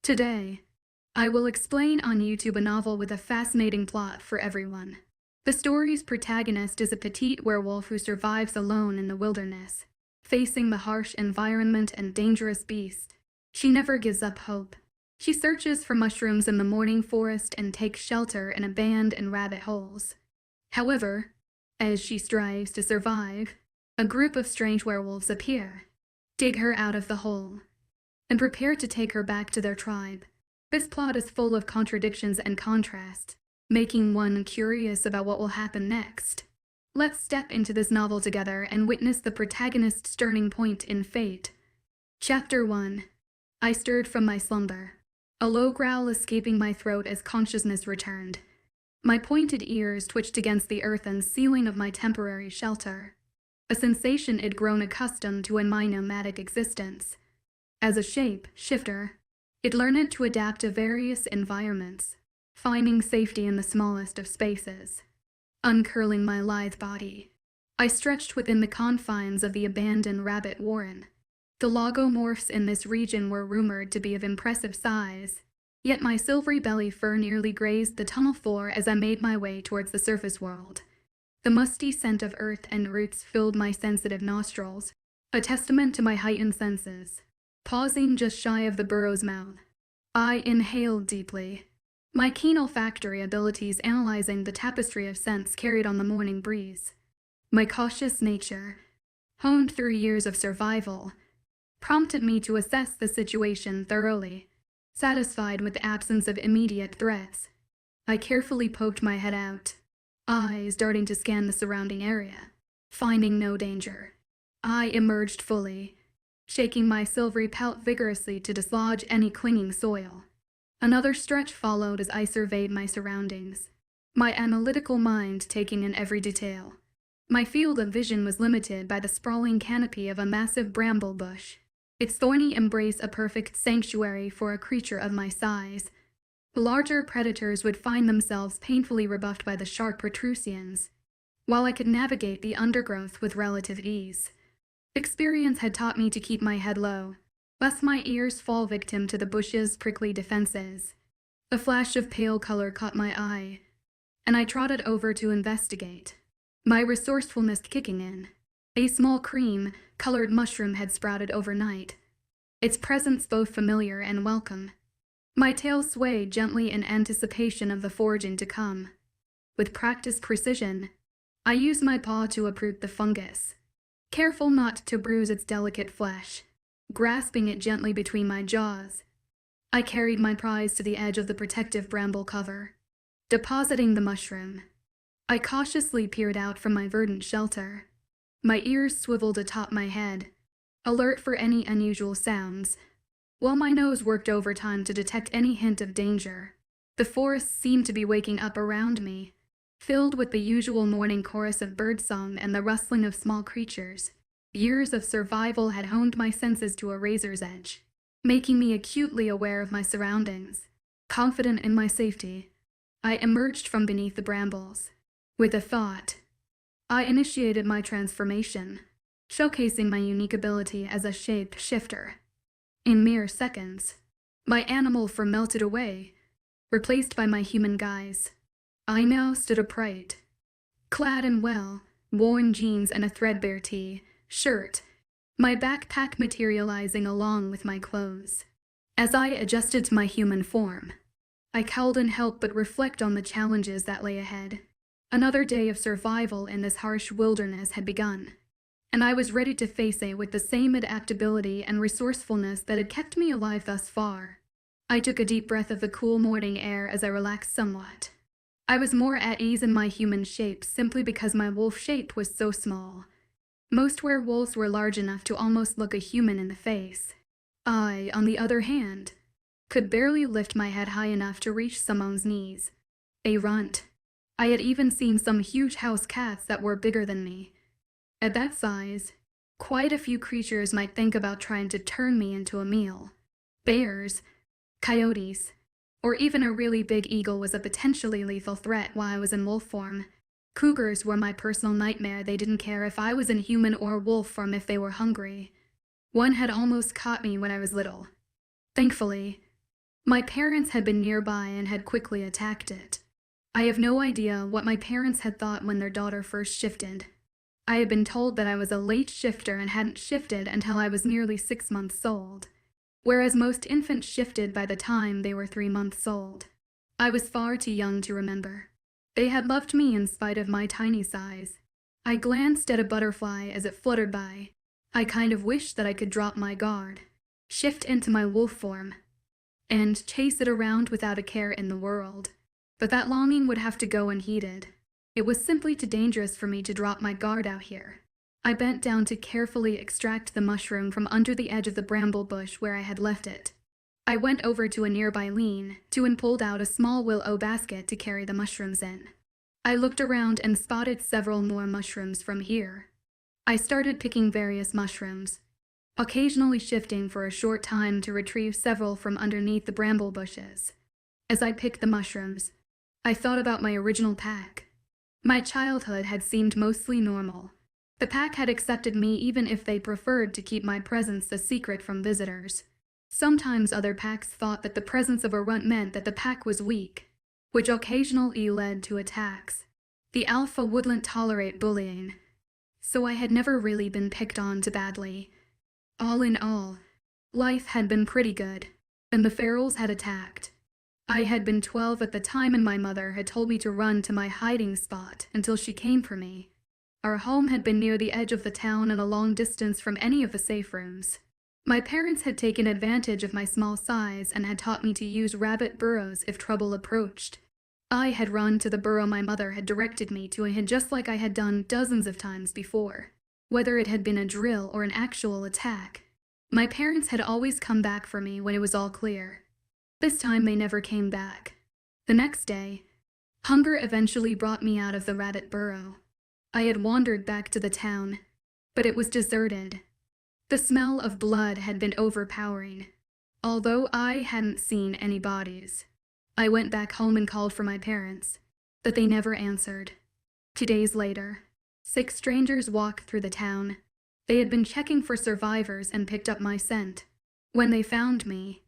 Today, I will explain on YouTube a novel with a fascinating plot for everyone. The story's protagonist is a petite werewolf who survives alone in the wilderness, facing the harsh environment and dangerous beasts. She never gives up hope. She searches for mushrooms in the morning forest and takes shelter in abandoned rabbit holes. However, as she strives to survive, a group of strange werewolves appear, dig her out of the hole, and prepare to take her back to their tribe. This plot is full of contradictions and contrasts, making one curious about what will happen next. Let's step into this novel together and witness the protagonist's turning point in fate. Chapter 1. I stirred from my slumber, a low growl escaping my throat as consciousness returned. My pointed ears twitched against the earthen ceiling of my temporary shelter, a sensation I'd grown accustomed to in my nomadic existence. As a shape-shifter, it learned to adapt to various environments, finding safety in the smallest of spaces. Uncurling my lithe body, I stretched within the confines of the abandoned rabbit warren. The logomorphs in this region were rumored to be of impressive size, yet my silvery belly fur nearly grazed the tunnel floor as I made my way towards the surface world. The musty scent of earth and roots filled my sensitive nostrils, a testament to my heightened senses. Pausing just shy of the burrow's mouth, I inhaled deeply, my keen olfactory abilities analyzing the tapestry of scents carried on the morning breeze. My cautious nature, honed through years of survival, prompted me to assess the situation thoroughly. Satisfied with the absence of immediate threats, I carefully poked my head out, eyes darting to scan the surrounding area. Finding no danger, I emerged fully, shaking my silvery pelt vigorously to dislodge any clinging soil. Another stretch followed as I surveyed my surroundings, my analytical mind taking in every detail. My field of vision was limited by the sprawling canopy of a massive bramble bush, its thorny embrace a perfect sanctuary for a creature of my size. Larger predators would find themselves painfully rebuffed by the sharp protrusions, while I could navigate the undergrowth with relative ease. Experience had taught me to keep my head low, lest my ears fall victim to the bush's prickly defenses. A flash of pale color caught my eye, and I trotted over to investigate, my resourcefulness kicking in. A small cream-colored mushroom had sprouted overnight, its presence both familiar and welcome. My tail swayed gently in anticipation of the foraging to come. With practiced precision, I used my paw to uproot the fungus, careful not to bruise its delicate flesh. Grasping it gently between my jaws, I carried my prize to the edge of the protective bramble cover. Depositing the mushroom, I cautiously peered out from my verdant shelter, my ears swiveled atop my head, alert for any unusual sounds. While my nose worked overtime to detect any hint of danger, the forest seemed to be waking up around me, filled with the usual morning chorus of birdsong and the rustling of small creatures. Years of survival had honed my senses to a razor's edge, making me acutely aware of my surroundings. Confident in my safety, I emerged from beneath the brambles. With a thought, I initiated my transformation, showcasing my unique ability as a shape-shifter. In mere seconds, my animal form melted away, replaced by my human guise. I now stood upright, clad in well-worn jeans and a threadbare shirt, my backpack materializing along with my clothes. As I adjusted to my human form, I couldn't help but reflect on the challenges that lay ahead. Another day of survival in this harsh wilderness had begun, and I was ready to face it with the same adaptability and resourcefulness that had kept me alive thus far. I took a deep breath of the cool morning air as I relaxed somewhat. I was more at ease in my human shape simply because my wolf shape was so small. Most werewolves were large enough to almost look a human in the face. I, on the other hand, could barely lift my head high enough to reach someone's knees. A runt. I had even seen some huge house cats that were bigger than me. At that size, quite a few creatures might think about trying to turn me into a meal. Bears, coyotes, or even a really big eagle was a potentially lethal threat while I was in wolf form. Cougars were my personal nightmare. They didn't care if I was in human or wolf form if they were hungry. One had almost caught me when I was little. Thankfully, My parents had been nearby and had quickly attacked it. I have no idea what my parents had thought when their daughter first shifted. I had been told that I was a late shifter and hadn't shifted until I was nearly 6 months old, whereas most infants shifted by the time they were 3 months old. I was far too young to remember. They had loved me in spite of my tiny size. I glanced at a butterfly as it fluttered by. I kind of wished that I could drop my guard, shift into my wolf form, and chase it around without a care in the world. But that longing would have to go unheeded. It was simply too dangerous for me to drop my guard out here. I bent down to carefully extract the mushroom from under the edge of the bramble bush where I had left it. I went over to a nearby lean-to and pulled out a small willow basket to carry the mushrooms in. I looked around and spotted several more mushrooms from here. I started picking various mushrooms, occasionally shifting for a short time to retrieve several from underneath the bramble bushes. As I picked the mushrooms, I thought about my original pack. My childhood had seemed mostly normal. The pack had accepted me even if they preferred to keep my presence a secret from visitors. Sometimes other packs thought that the presence of a runt meant that the pack was weak, which occasionally led to attacks. The alpha wouldn't tolerate bullying, so I had never really been picked on too badly. All in all, life had been pretty good, and the ferals had attacked. I had been 12 at the time and my mother had told me to run to my hiding spot until she came for me. Our home had been near the edge of the town and a long distance from any of the safe rooms. My parents had taken advantage of my small size and had taught me to use rabbit burrows if trouble approached. I had run to the burrow my mother had directed me to and just like I had done dozens of times before. Whether it had been a drill or an actual attack, my parents had always come back for me when it was all clear. This time they never came back. The next day, hunger eventually brought me out of the rabbit burrow. I had wandered back to the town, but it was deserted. The smell of blood had been overpowering. Although I hadn't seen any bodies, I went back home and called for my parents, but they never answered. 2 days later, 6 strangers walked through the town. They had been checking for survivors and picked up my scent. When they found me,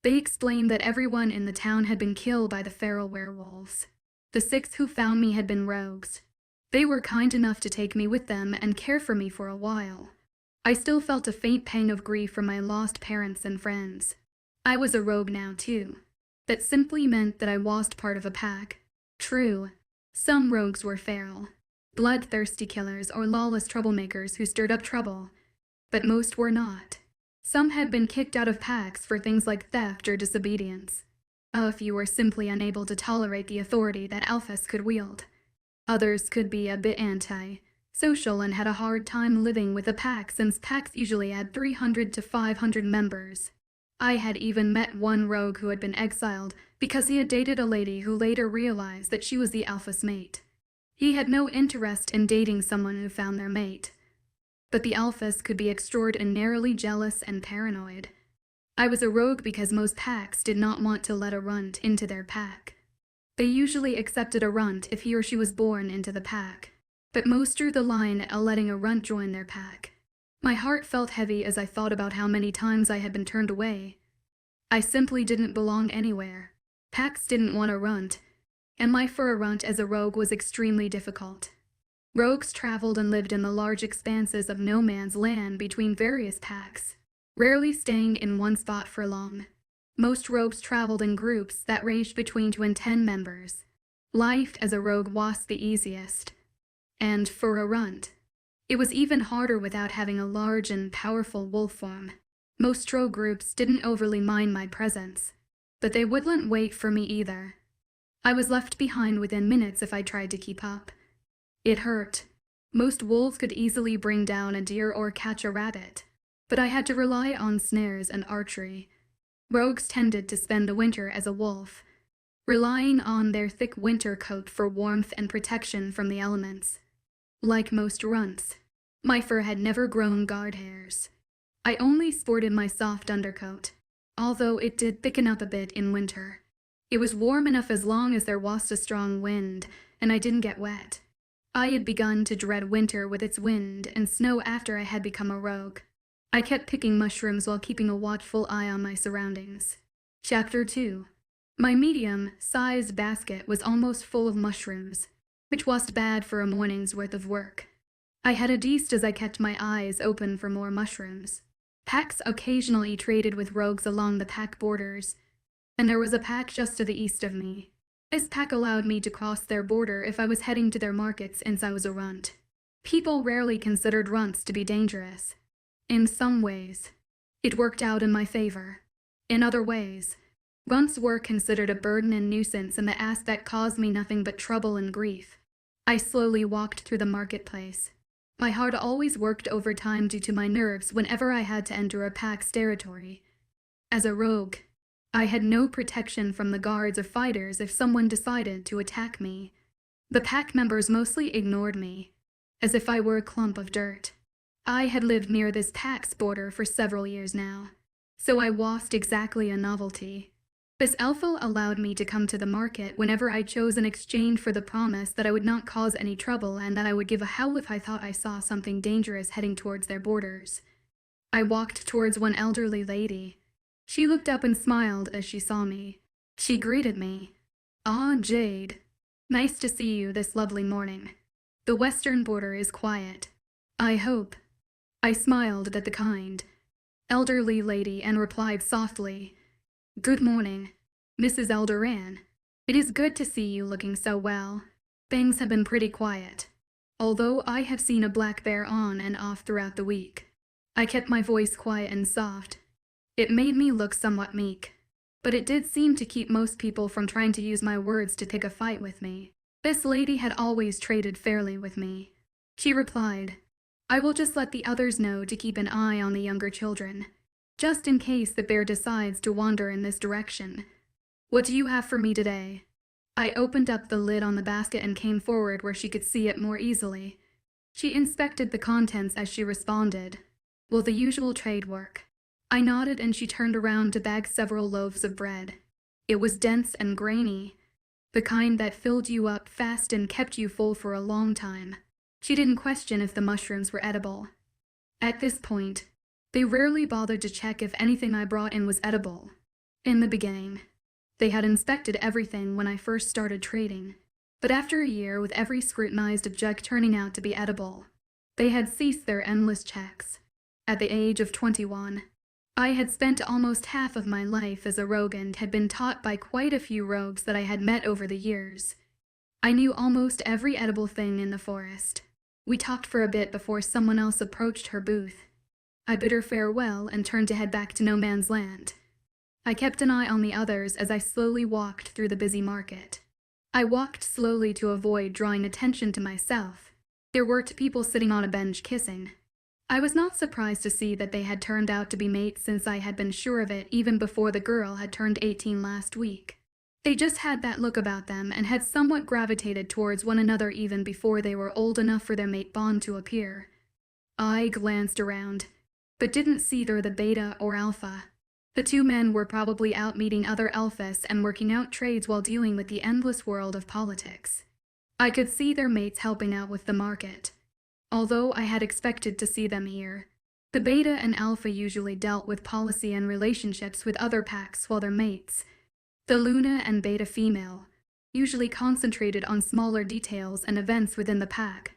they explained that everyone in the town had been killed by the feral werewolves. The 6 who found me had been rogues. They were kind enough to take me with them and care for me for a while. I still felt a faint pang of grief for my lost parents and friends. I was a rogue now, too. That simply meant that I wasn't part of a pack. True, some rogues were feral, bloodthirsty killers or lawless troublemakers who stirred up trouble, but most were not. Some had been kicked out of packs for things like theft or disobedience. A few were simply unable to tolerate the authority that alphas could wield. Others could be a bit anti-social and had a hard time living with a pack since packs usually had 300 to 500 members. I had even met one rogue who had been exiled because he had dated a lady who later realized that she was the alpha's mate. He had no interest in dating someone who found their mate, but the alphas could be extraordinarily jealous and paranoid. I was a rogue because most packs did not want to let a runt into their pack. They usually accepted a runt if he or she was born into the pack, but most drew the line at letting a runt join their pack. My heart felt heavy as I thought about how many times I had been turned away. I simply didn't belong anywhere. Packs didn't want a runt, and life for a runt as a rogue was extremely difficult. Rogues traveled and lived in the large expanses of no man's land between various packs, rarely staying in one spot for long. Most rogues traveled in groups that ranged between 2 and 10 members. Life as a rogue was the easiest. And for a runt, it was even harder without having a large and powerful wolf form. Most rogue groups didn't overly mind my presence, but they wouldn't wait for me either. I was left behind within minutes if I tried to keep up. It hurt. Most wolves could easily bring down a deer or catch a rabbit, but I had to rely on snares and archery. Rogues tended to spend the winter as a wolf, relying on their thick winter coat for warmth and protection from the elements. Like most runts, my fur had never grown guard hairs. I only sported my soft undercoat, although it did thicken up a bit in winter. It was warm enough as long as there was a strong wind, and I didn't get wet. I had begun to dread winter with its wind and snow after I had become a rogue. I kept picking mushrooms while keeping a watchful eye on my surroundings. Chapter 2. My medium-sized basket was almost full of mushrooms, which was bad for a morning's worth of work. I had a beast as I kept my eyes open for more mushrooms. Packs occasionally traded with rogues along the pack borders, and there was a pack just to the east of me. This pack allowed me to cross their border if I was heading to their markets since I was a runt. People rarely considered runts to be dangerous. In some ways, it worked out in my favor. In other ways, runts were considered a burden and nuisance, and the aspect caused me nothing but trouble and grief. I slowly walked through the marketplace. My heart always worked overtime due to my nerves whenever I had to enter a pack's territory. As a rogue, I had no protection from the guards or fighters if someone decided to attack me. The pack members mostly ignored me, as if I were a clump of dirt. I had lived near this pack's border for several years now, so I was exactly a novelty. This alpha allowed me to come to the market whenever I chose in exchange for the promise that I would not cause any trouble and that I would give a howl if I thought I saw something dangerous heading towards their borders. I walked towards one elderly lady. She looked up and smiled as she saw me. She greeted me. "Ah, Jade. Nice to see you this lovely morning. The western border is quiet, I hope." I smiled at the kind, elderly lady and replied softly, "Good morning, Mrs. Eldoran. It is good to see you looking so well. Things have been pretty quiet, although I have seen a black bear on and off throughout the week." I kept my voice quiet and soft. It made me look somewhat meek, but it did seem to keep most people from trying to use my words to pick a fight with me. This lady had always traded fairly with me. She replied, "I will just let the others know to keep an eye on the younger children, just in case the bear decides to wander in this direction. What do you have for me today?" I opened up the lid on the basket and came forward where she could see it more easily. She inspected the contents as she responded, "Will the usual trade work?" I nodded and she turned around to bag several loaves of bread. It was dense and grainy, the kind that filled you up fast and kept you full for a long time. She didn't question if the mushrooms were edible. At this point, they rarely bothered to check if anything I brought in was edible. In the beginning, they had inspected everything when I first started trading, but after a year with every scrutinized object turning out to be edible, they had ceased their endless checks. At the age of 21, I had spent almost half of my life as a rogue and had been taught by quite a few rogues that I had met over the years. I knew almost every edible thing in the forest. We talked for a bit before someone else approached her booth. I bid her farewell and turned to head back to No Man's Land. I kept an eye on the others as I slowly walked through the busy market. I walked slowly to avoid drawing attention to myself. There were two people sitting on a bench kissing. I was not surprised to see that they had turned out to be mates since I had been sure of it even before the girl had turned 18 last week. They just had that look about them and had somewhat gravitated towards one another even before they were old enough for their mate bond to appear. I glanced around, but didn't see either the beta or alpha. The two men were probably out meeting other alphas and working out trades while dealing with the endless world of politics. I could see their mates helping out with the market. Although I had expected to see them here, the beta and alpha usually dealt with policy and relationships with other packs while their mates, the Luna and beta female, usually concentrated on smaller details and events within the pack.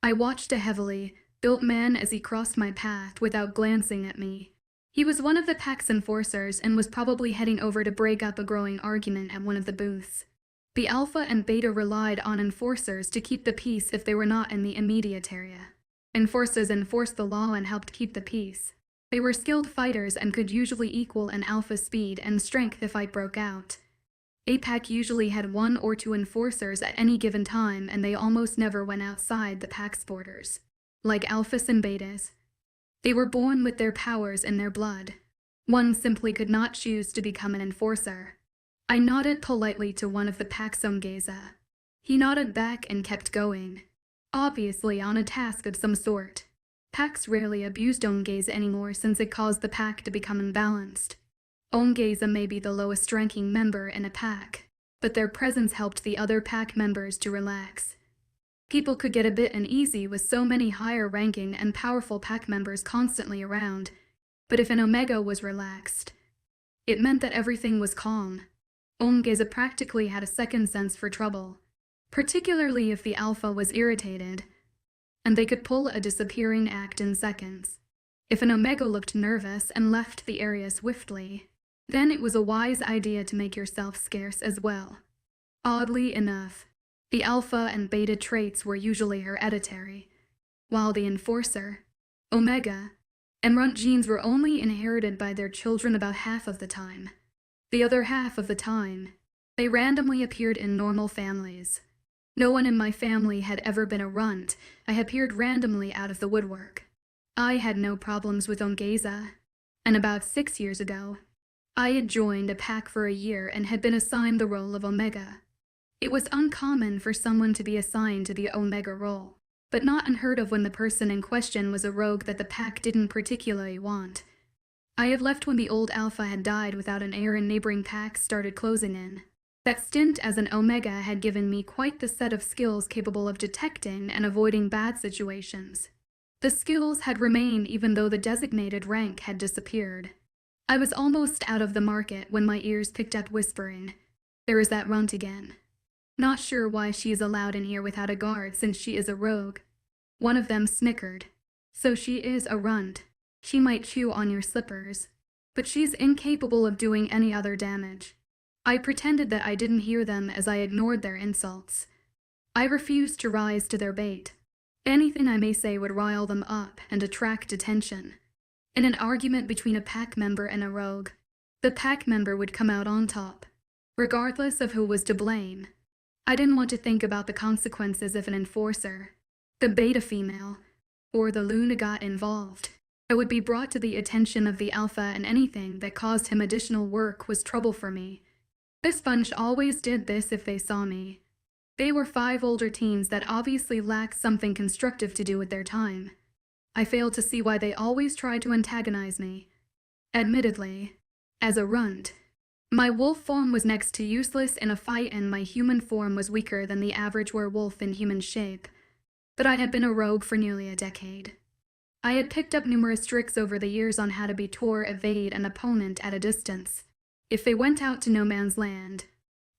I watched a heavily built man as he crossed my path without glancing at me. He was one of the pack's enforcers and was probably heading over to break up a growing argument at one of the booths. The alpha and beta relied on enforcers to keep the peace if they were not in the immediate area. Enforcers enforced the law and helped keep the peace. They were skilled fighters and could usually equal an alpha's speed and strength if fight broke out. A pack usually had one or two enforcers at any given time, and they almost never went outside the pack's borders. Like alphas and betas, they were born with their powers in their blood. One simply could not choose to become an enforcer. I nodded politely to one of the pack's Ongeza. He nodded back and kept going, obviously on a task of some sort. Packs rarely abused Ongeza anymore since it caused the pack to become imbalanced. Ongeza may be the lowest ranking member in a pack, but their presence helped the other pack members to relax. People could get a bit uneasy with so many higher ranking and powerful pack members constantly around, but if an Omega was relaxed, It meant that everything was calm. Omega practically had a second sense for trouble, particularly if the alpha was irritated, and they could pull a disappearing act in seconds. If an omega looked nervous and left the area swiftly, then it was a wise idea to make yourself scarce as well. Oddly enough, the alpha and beta traits were usually hereditary, while the enforcer, omega, and runt genes were only inherited by their children about half of the time. The other half of the time, they randomly appeared in normal families. No one in my family had ever been a runt. I appeared randomly out of the woodwork. I had no problems with Ongeza, and about 6 years ago, I had joined a pack for a year and had been assigned the role of Omega. It was uncommon for someone to be assigned to the Omega role, but not unheard of when the person in question was a rogue that the pack didn't particularly want. I had left when the old alpha had died without an heir and neighboring packs started closing in. That stint as an Omega had given me quite the set of skills capable of detecting and avoiding bad situations. The skills had remained even though the designated rank had disappeared. I was almost out of the market when my ears picked up whispering, "There is that runt again. Not sure why she is allowed in here without a guard since she is a rogue." One of them snickered. "So she is a runt. She might chew on your slippers, but she's incapable of doing any other damage." I pretended that I didn't hear them as I ignored their insults. I refused to rise to their bait. Anything I may say would rile them up and attract attention. In an argument between a pack member and a rogue, the pack member would come out on top, regardless of who was to blame. I didn't want to think about the consequences if an enforcer, the beta female, or the Luna got involved. I would be brought to the attention of the alpha, and anything that caused him additional work was trouble for me. This bunch always did this if they saw me. They were 5 older teens that obviously lacked something constructive to do with their time. I failed to see why they always tried to antagonize me. Admittedly, as a runt, my wolf form was next to useless in a fight and my human form was weaker than the average werewolf in human shape. But I had been a rogue for nearly a decade. I had picked up numerous tricks over the years on how to betor, evade an opponent at a distance. If they went out to no man's land,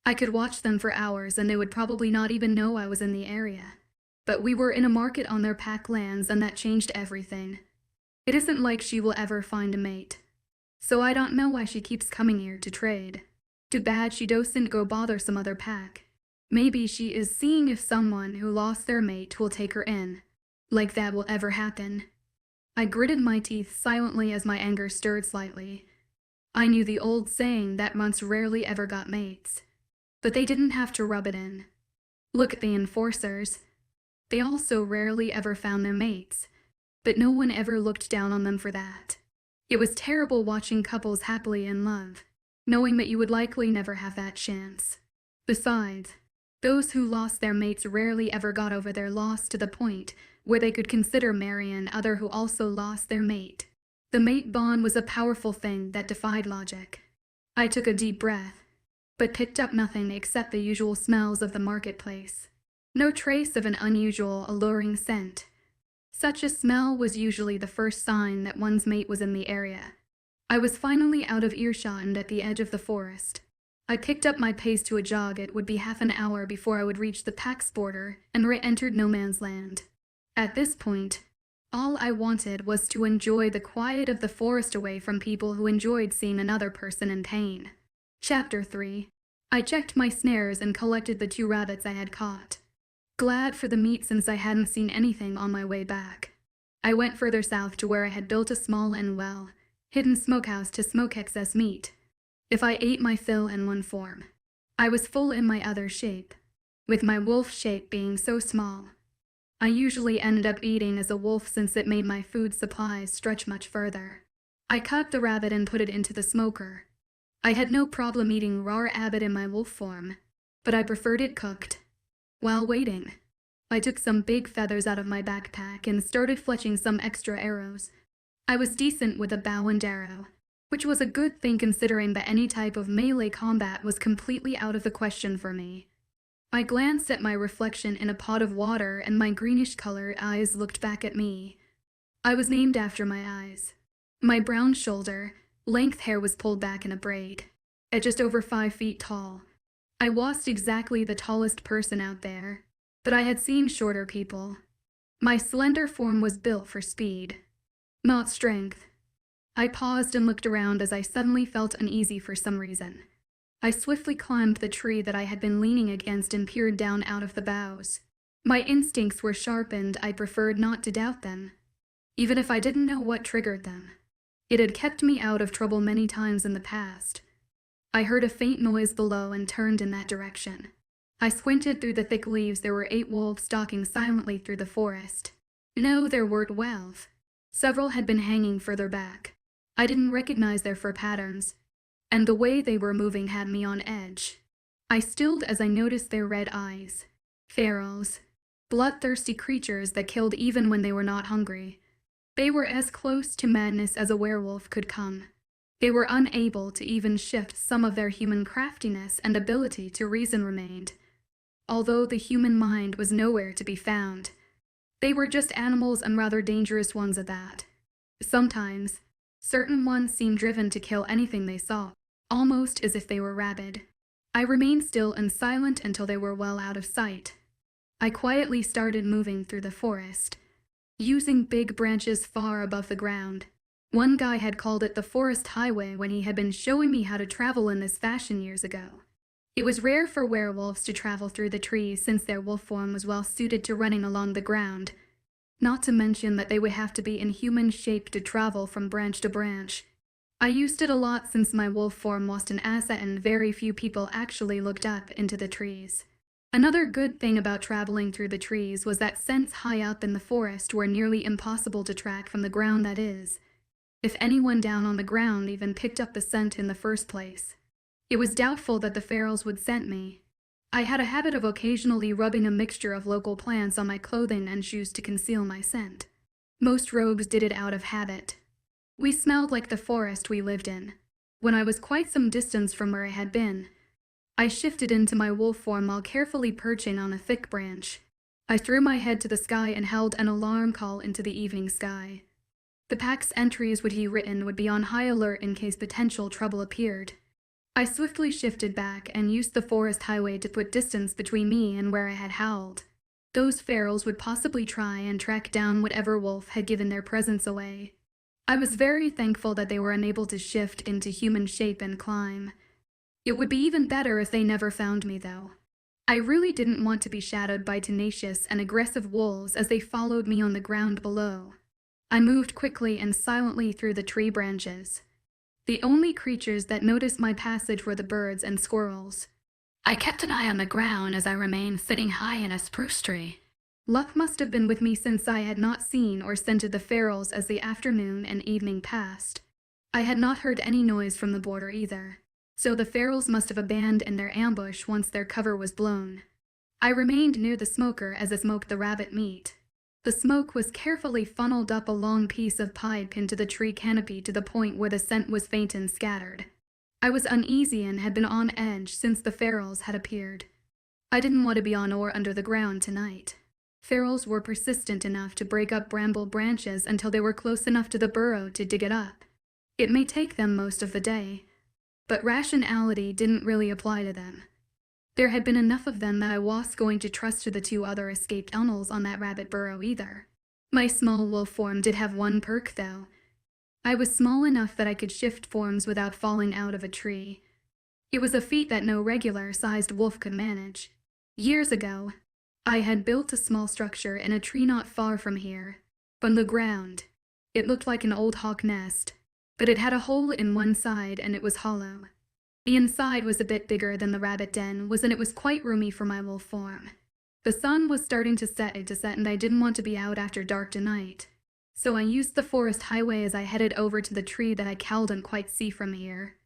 I could watch them for hours and they would probably not even know I was in the area. But we were in a market on their pack lands and that changed everything. It isn't like she will ever find a mate. So I don't know why she keeps coming here to trade. Too bad she doesn't go bother some other pack. Maybe she is seeing if someone who lost their mate will take her in. Like that will ever happen. I gritted my teeth silently as my anger stirred slightly. I knew the old saying that runts rarely ever got mates. But they didn't have to rub it in. Look at the enforcers. They also rarely ever found their mates. But no one ever looked down on them for that. It was terrible watching couples happily in love, knowing that you would likely never have that chance. Besides, those who lost their mates rarely ever got over their loss to the point where they could consider marrying another who also lost their mate. The mate bond was a powerful thing that defied logic. I took a deep breath, but picked up nothing except the usual smells of the marketplace. No trace of an unusual, alluring scent. Such a smell was usually the first sign that one's mate was in the area. I was finally out of earshot and at the edge of the forest. I picked up my pace to a jog. It would be half an hour before I would reach the pack's border and re-entered no man's land. At this point, all I wanted was to enjoy the quiet of the forest away from people who enjoyed seeing another person in pain. Chapter 3. I checked my snares and collected the 2 rabbits I had caught. Glad for the meat since I hadn't seen anything on my way back. I went further south to where I had built a small and hidden smokehouse to smoke excess meat. If I ate my fill in one form, I was full in my other shape, with my wolf shape being so small. I usually ended up eating as a wolf since it made my food supplies stretch much further. I cut the rabbit and put it into the smoker. I had no problem eating raw rabbit in my wolf form, but I preferred it cooked. While waiting, I took some big feathers out of my backpack and started fletching some extra arrows. I was decent with a bow and arrow, which was a good thing considering that any type of melee combat was completely out of the question for me. I glanced at my reflection in a pot of water and my greenish-colored eyes looked back at me. I was named after my eyes. My brown shoulder, Length hair was pulled back in a braid. At just over 5 feet tall, I wasn't exactly the tallest person out there, but I had seen shorter people. My slender form was built for speed, not strength. I paused and looked around as I suddenly felt uneasy for some reason. I swiftly climbed the tree that I had been leaning against and peered down out of the boughs. My instincts were sharpened. I preferred not to doubt them, even if I didn't know what triggered them. It had kept me out of trouble many times in the past. I heard a faint noise below and turned in that direction. I squinted through the thick leaves. There were 8 wolves stalking silently through the forest. No, there weren't 12. Several had been hanging further back. I didn't recognize their fur patterns, and the way they were moving had me on edge. I stilled as I noticed their red eyes. Ferals, bloodthirsty creatures that killed even when they were not hungry. They were as close to madness as a werewolf could come. They were unable to even shift. Some of their human craftiness and ability to reason remained, although the human mind was nowhere to be found. They were just animals, and rather dangerous ones at that. Sometimes, certain ones seemed driven to kill anything they saw, almost as if they were rabid. I remained still and silent until they were well out of sight. I quietly started moving through the forest, using big branches far above the ground. One guy had called it the forest highway when he had been showing me how to travel in this fashion years ago. It was rare for werewolves to travel through the trees since their wolf form was well suited to running along the ground, not to mention that they would have to be in human shape to travel from branch to branch. I used it a lot since my wolf form was an asset and very few people actually looked up into the trees. Another good thing about traveling through the trees was that scents high up in the forest were nearly impossible to track from the ground, that is, if anyone down on the ground even picked up the scent in the first place. It was doubtful that the ferals would scent me. I had a habit of occasionally rubbing a mixture of local plants on my clothing and shoes to conceal my scent. Most rogues did it out of habit. We smelled like the forest we lived in. When I was quite some distance from where I had been, I shifted into my wolf form while carefully perching on a thick branch. I threw my head to the sky and held an alarm call into the evening sky. The pack's entries would be written would be on high alert in case potential trouble appeared. I swiftly shifted back and used the forest highway to put distance between me and where I had howled. Those ferals would possibly try and track down whatever wolf had given their presence away. I was very thankful that they were unable to shift into human shape and climb. It would be even better if they never found me, though. I really didn't want to be shadowed by tenacious and aggressive wolves as they followed me on the ground below. I moved quickly and silently through the tree branches. The only creatures that noticed my passage were the birds and squirrels. I kept an eye on the ground as I remained sitting high in a spruce tree. Luck must have been with me since I had not seen or scented the ferals as the afternoon and evening passed. I had not heard any noise from the border either, so the ferals must have abandoned their ambush once their cover was blown. I remained near the smoker as I smoked the rabbit meat. The smoke was carefully funneled up a long piece of pipe into the tree canopy to the point where the scent was faint and scattered. I was uneasy and had been on edge since the ferals had appeared. I didn't want to be on or under the ground tonight. Ferals were persistent enough to break up bramble branches until they were close enough to the burrow to dig it up. It may take them most of the day, but rationality didn't really apply to them. There had been enough of them that I wasn't going to trust to the 2 other escaped animals on that rabbit burrow either. My small wolf form did have one perk, though. I was small enough that I could shift forms without falling out of a tree. It was a feat that no regular-sized wolf could manage. Years ago, I had built a small structure in a tree not far from here. From the ground, it looked like an old hawk nest, but it had a hole in one side and it was hollow. The inside was a bit bigger than the rabbit den was, and it was quite roomy for my wolf form. The sun was starting to set and I didn't want to be out after dark tonight, so I used the forest highway as I headed over to the tree that I couldn't quite see from here.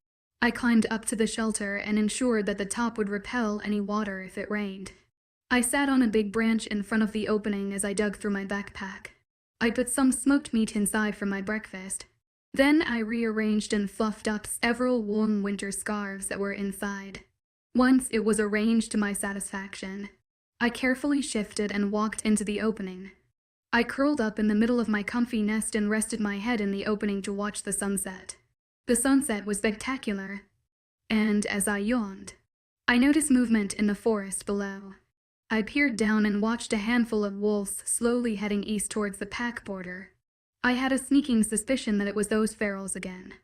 I climbed up to the shelter and ensured that the top would repel any water if it rained. I sat on a big branch in front of the opening as I dug through my backpack. I put some smoked meat inside for my breakfast. Then I rearranged and fluffed up several warm winter scarves that were inside. Once it was arranged to my satisfaction, I carefully shifted and walked into the opening. I curled up in the middle of my comfy nest and rested my head in the opening to watch the sunset. The sunset was spectacular, and as I yawned, I noticed movement in the forest below. I peered down and watched a handful of wolves slowly heading east towards the pack border. I had a sneaking suspicion that it was those ferals again.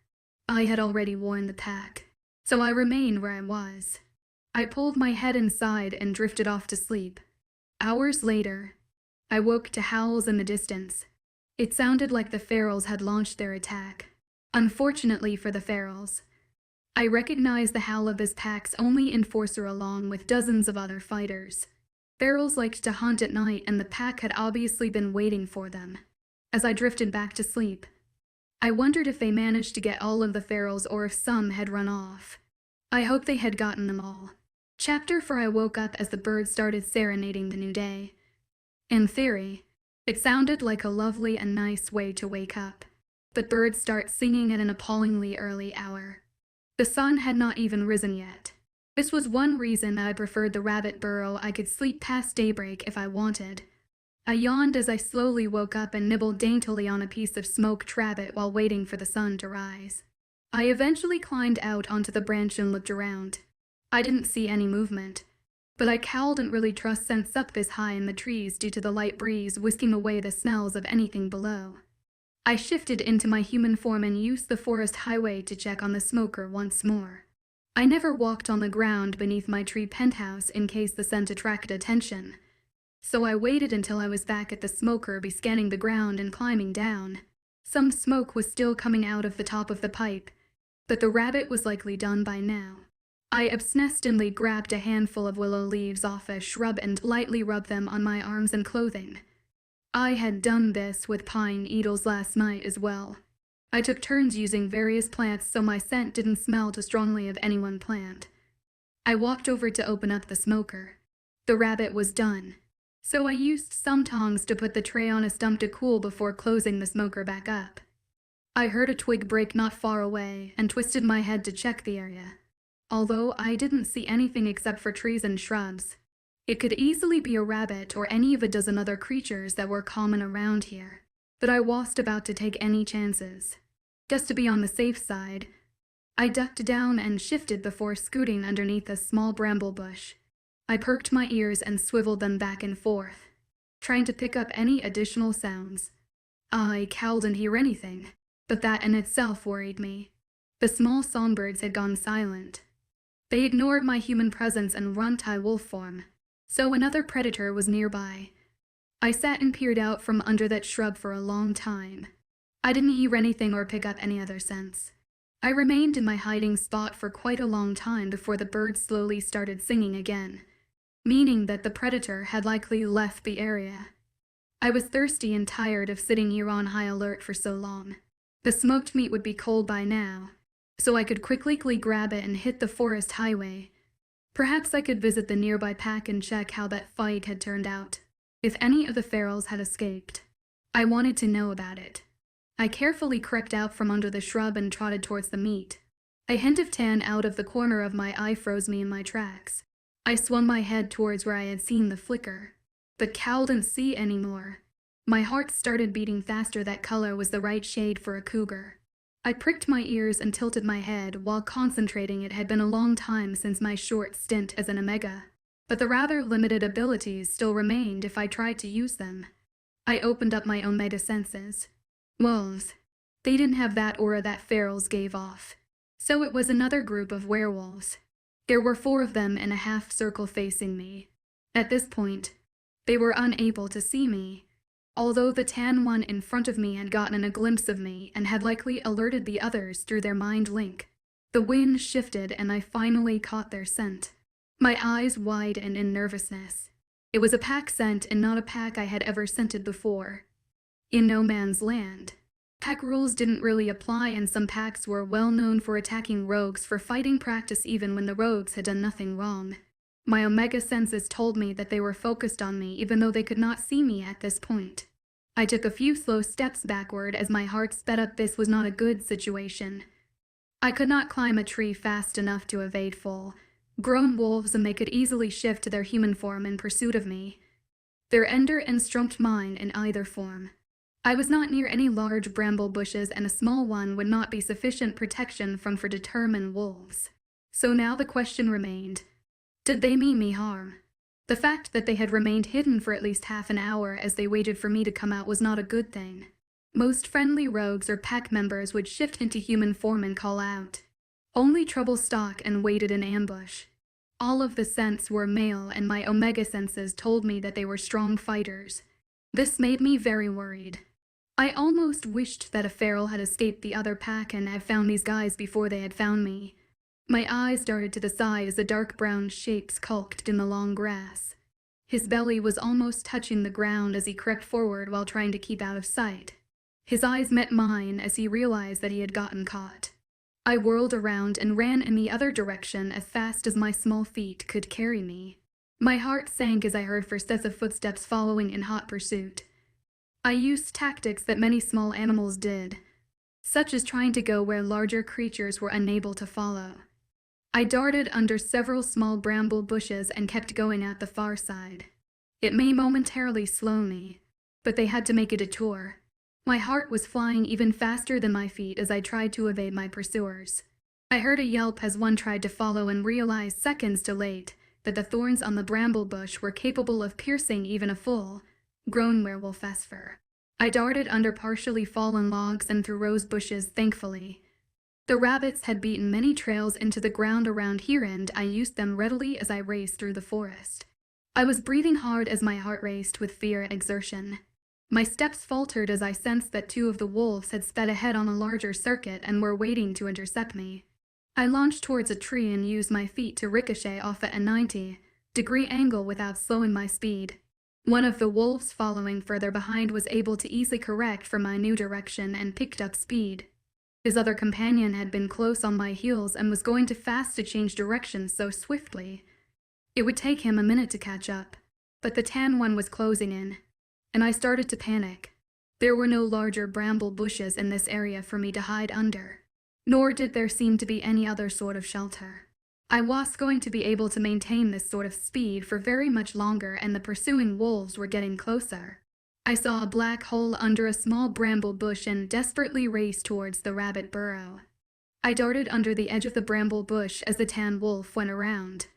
I had already warned the pack, so I remained where I was. I pulled my head inside and drifted off to sleep. Hours later, I woke to howls in the distance. It sounded like the ferals had launched their attack. Unfortunately for the ferals, I recognized the howl of this pack's only enforcer along with dozens of other fighters. Ferals liked to hunt at night, and the pack had obviously been waiting for them. As I drifted back to sleep, I wondered if they managed to get all of the ferals or if some had run off. I hoped they had gotten them all. Chapter 4. I woke up as the birds started serenading the new day. In theory, it sounded like a lovely and nice way to wake up, but birds start singing at an appallingly early hour. The sun had not even risen yet. This was one reason I preferred the rabbit burrow. I could sleep past daybreak if I wanted. I yawned as I slowly woke up and nibbled daintily on a piece of smoked rabbit while waiting for the sun to rise. I eventually climbed out onto the branch and looked around. I didn't see any movement, but I couldn't really trust scents up this high in the trees due to the light breeze whisking away the smells of anything below. I shifted into my human form and used the forest highway to check on the smoker once more. I never walked on the ground beneath my tree penthouse in case the scent attracted attention, so I waited until I was back at the smoker, scanning the ground and climbing down. Some smoke was still coming out of the top of the pipe, but the rabbit was likely done by now. I absently grabbed a handful of willow leaves off a shrub and lightly rubbed them on my arms and clothing. I had done this with pine needles last night as well. I took turns using various plants so my scent didn't smell too strongly of any one plant. I walked over to open up the smoker. The rabbit was done, so I used some tongs to put the tray on a stump to cool before closing the smoker back up. I heard a twig break not far away and twisted my head to check the area. Although I didn't see anything except for trees and shrubs, it could easily be a rabbit or any of a dozen other creatures that were common around here, but I wasn't about to take any chances. Just to be on the safe side, I ducked down and shifted before scooting underneath a small bramble bush. I perked my ears and swiveled them back and forth, trying to pick up any additional sounds. I couldn't hear anything, but that in itself worried me. The small songbirds had gone silent. They ignored my human presence and run to wolf form, so another predator was nearby. I sat and peered out from under that shrub for a long time. I didn't hear anything or pick up any other scents. I remained in my hiding spot for quite a long time before the birds slowly started singing again, meaning that the predator had likely left the area. I was thirsty and tired of sitting here on high alert for so long. The smoked meat would be cold by now, so I could quickly grab it and hit the forest highway. Perhaps I could visit the nearby pack and check how that fight had turned out. If any of the ferals had escaped, I wanted to know about it. I carefully crept out from under the shrub and trotted towards the meat. A hint of tan out of the corner of my eye froze me in my tracks. I swung my head towards where I had seen the flicker, but couldn't see anymore. My heart started beating faster. That color was the right shade for a cougar. I pricked my ears and tilted my head while concentrating. It had been a long time since my short stint as an omega, but the rather limited abilities still remained if I tried to use them. I opened up my omega senses. Wolves. They didn't have that aura that ferals gave off. So it was another group of werewolves. There were 4 of them in a half circle facing me. At this point, they were unable to see me, although the tan one in front of me had gotten a glimpse of me and had likely alerted the others through their mind link. The wind shifted and I finally caught their scent. My eyes widened in nervousness. It was a pack scent and not a pack I had ever scented before. In no man's land, pack rules didn't really apply, and some packs were well known for attacking rogues for fighting practice even when the rogues had done nothing wrong. My omega senses told me that they were focused on me even though they could not see me at this point. I took a few slow steps backward as my heart sped up. This was not a good situation. I could not climb a tree fast enough to evade full-grown wolves, and they could easily shift to their human form in pursuit of me. Their ender and strummed mine in either form. I was not near any large bramble bushes, and a small one would not be sufficient protection from for determined wolves. So now the question remained, did they mean me harm? The fact that they had remained hidden for at least half an hour as they waited for me to come out was not a good thing. Most friendly rogues or pack members would shift into human form and call out. Only trouble stalked and waited in ambush. All of the scents were male, and my omega senses told me that they were strong fighters. This made me very worried. I almost wished that a feral had escaped the other pack and had found these guys before they had found me. My eyes darted to the side as the dark brown shape skulked in the long grass. His belly was almost touching the ground as he crept forward while trying to keep out of sight. His eyes met mine as he realized that he had gotten caught. I whirled around and ran in the other direction as fast as my small feet could carry me. My heart sank as I heard steps of footsteps following in hot pursuit. I used tactics that many small animals did, such as trying to go where larger creatures were unable to follow. I darted under several small bramble bushes and kept going at the far side. It may momentarily slow me, but they had to make a detour. My heart was flying even faster than my feet as I tried to evade my pursuers. I heard a yelp as one tried to follow and realized seconds too late that the thorns on the bramble bush were capable of piercing even a full-grown werewolf fur. I darted under partially fallen logs and through rose bushes, thankfully. The rabbits had beaten many trails into the ground around here, and I used them readily as I raced through the forest. I was breathing hard as my heart raced with fear and exertion. My steps faltered as I sensed that two of the wolves had sped ahead on a larger circuit and were waiting to intercept me. I launched towards a tree and used my feet to ricochet off at a 90-degree angle without slowing my speed. One of the wolves following further behind was able to easily correct for my new direction and picked up speed. His other companion had been close on my heels and was going too fast to change direction so swiftly. It would take him a minute to catch up, but the tan one was closing in, and I started to panic. There were no larger bramble bushes in this area for me to hide under, nor did there seem to be any other sort of shelter. I was going to be able to maintain this sort of speed for very much longer, and the pursuing wolves were getting closer. I saw a black hole under a small bramble bush and desperately raced towards the rabbit burrow. I darted under the edge of the bramble bush as the tan wolf went around.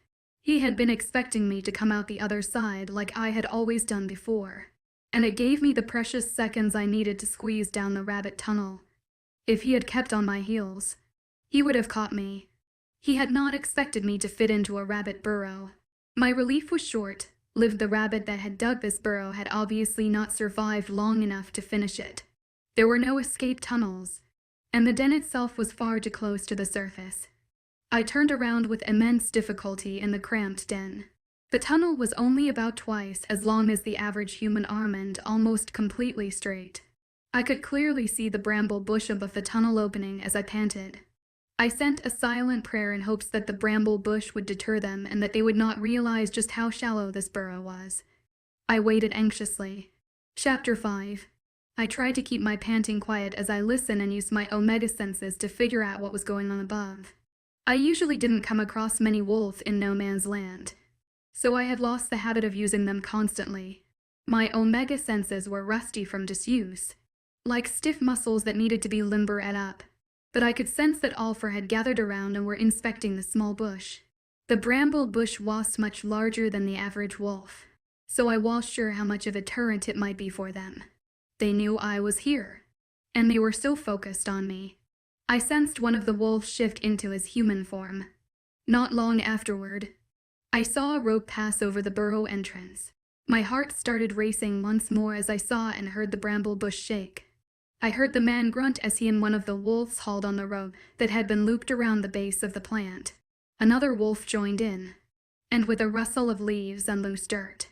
He had been expecting me to come out the other side like I had always done before, and it gave me the precious seconds I needed to squeeze down the rabbit tunnel. If he had kept on my heels, he would have caught me. He had not expected me to fit into a rabbit burrow. My relief was short. The rabbit that had dug this burrow had obviously not survived long enough to finish it. There were no escape tunnels, and the den itself was far too close to the surface. I turned around with immense difficulty in the cramped den. The tunnel was only about twice as long as the average human arm and almost completely straight. I could clearly see the bramble bush above the tunnel opening as I panted. I sent a silent prayer in hopes that the bramble bush would deter them and that they would not realize just how shallow this burrow was. I waited anxiously. Chapter 5. I tried to keep my panting quiet as I listened and used my omega senses to figure out what was going on above. I usually didn't come across many wolves in no man's land, so I had lost the habit of using them constantly. My omega senses were rusty from disuse, like stiff muscles that needed to be limbered up. But I could sense that all four had gathered around and were inspecting the small bush. The bramble bush was much larger than the average wolf, so I was sure how much of a deterrent it might be for them. They knew I was here, and they were so focused on me. I sensed one of the wolves shift into his human form. Not long afterward, I saw a rope pass over the burrow entrance. My heart started racing once more as I saw and heard the bramble bush shake. I heard the man grunt as he and one of the wolves hauled on the rope that had been looped around the base of the plant. Another wolf joined in, and with a rustle of leaves and loose dirt,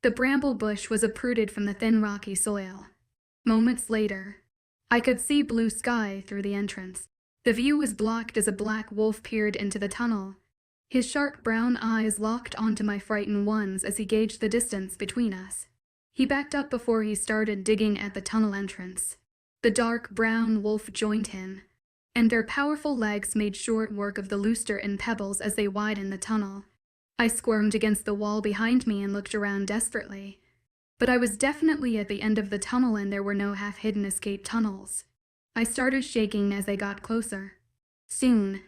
the bramble bush was uprooted from the thin rocky soil. Moments later, I could see blue sky through the entrance. The view was blocked as a black wolf peered into the tunnel. His sharp brown eyes locked onto my frightened ones as he gauged the distance between us. He backed up before he started digging at the tunnel entrance. The dark brown wolf joined him, and their powerful legs made short work of the loose dirt and pebbles as they widened the tunnel. I squirmed against the wall behind me and looked around desperately. But I was definitely at the end of the tunnel and there were no half-hidden escape tunnels. I started shaking as I got closer. Soon,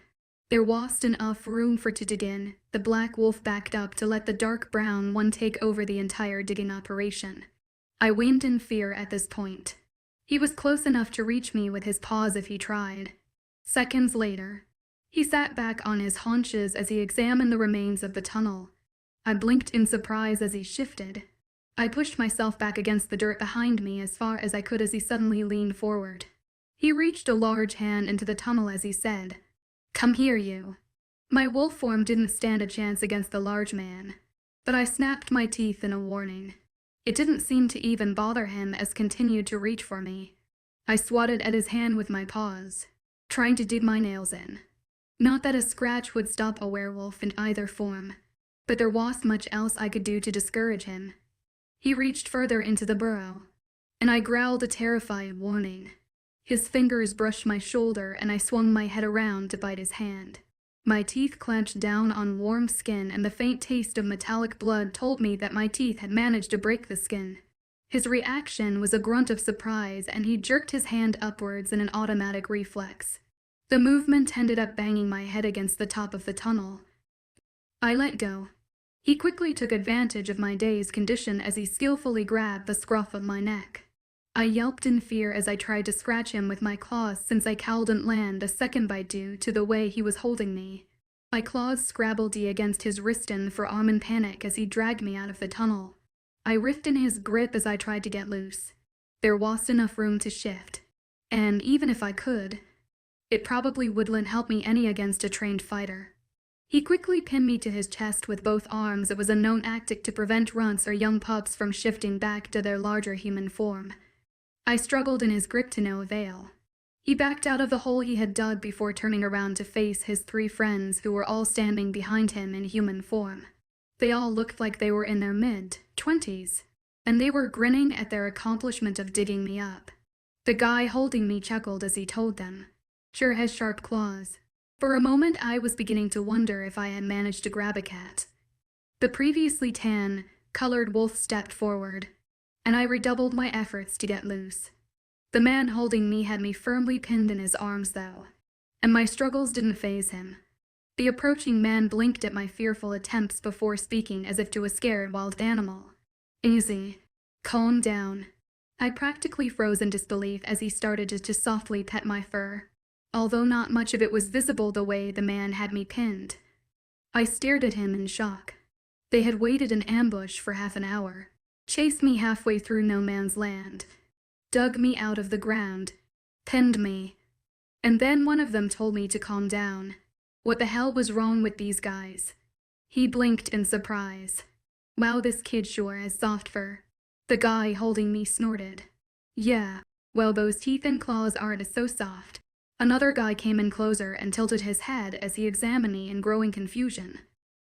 there wasn't enough room for to dig in. The black wolf backed up to let the dark brown one take over the entire digging operation. I winced in fear at this point. He was close enough to reach me with his paws if he tried. Seconds later, he sat back on his haunches as he examined the remains of the tunnel. I blinked in surprise as he shifted. I pushed myself back against the dirt behind me as far as I could as he suddenly leaned forward. He reached a large hand into the tunnel as he said, "Come here, you." My wolf form didn't stand a chance against the large man, but I snapped my teeth in a warning. It didn't seem to even bother him as continued to reach for me. I swatted at his hand with my paws, trying to dig my nails in. Not that a scratch would stop a werewolf in either form, but there wasn't much else I could do to discourage him. He reached further into the burrow, and I growled a terrified warning. His fingers brushed my shoulder and I swung my head around to bite his hand. My teeth clenched down on warm skin and the faint taste of metallic blood told me that my teeth had managed to break the skin. His reaction was a grunt of surprise and he jerked his hand upwards in an automatic reflex. The movement ended up banging my head against the top of the tunnel. I let go. He quickly took advantage of my dazed condition as he skillfully grabbed the scruff of my neck. I yelped in fear as I tried to scratch him with my claws since I couldn't land a second bite due to the way he was holding me. My claws scrabbled against his wristen for arm in panic as he dragged me out of the tunnel. I ripped in his grip as I tried to get loose. There wasn't enough room to shift, and even if I could, it probably wouldn't help me any against a trained fighter. He quickly pinned me to his chest with both arms. It was a known tactic to prevent runts or young pups from shifting back to their larger human form. I struggled in his grip to no avail. He backed out of the hole he had dug before turning around to face his 3 friends who were all standing behind him in human form. They all looked like they were in their mid-20s, and they were grinning at their accomplishment of digging me up. The guy holding me chuckled as he told them, "Sure has sharp claws." For a moment I was beginning to wonder if I had managed to grab a cat. The previously tan, colored wolf stepped forward, and I redoubled my efforts to get loose. The man holding me had me firmly pinned in his arms though, and my struggles didn't faze him. The approaching man blinked at my fearful attempts before speaking as if to a scared wild animal. "Easy. Calm down." I practically froze in disbelief as he started to softly pet my fur, although not much of it was visible the way the man had me pinned. I stared at him in shock. They had waited in ambush for half an hour, chased me halfway through no man's land, dug me out of the ground, pinned me, and then one of them told me to calm down. What the hell was wrong with these guys? He blinked in surprise. "Wow, this kid sure has soft fur." The guy holding me snorted. "Yeah, well those teeth and claws aren't so soft." Another guy came in closer and tilted his head as he examined me in growing confusion.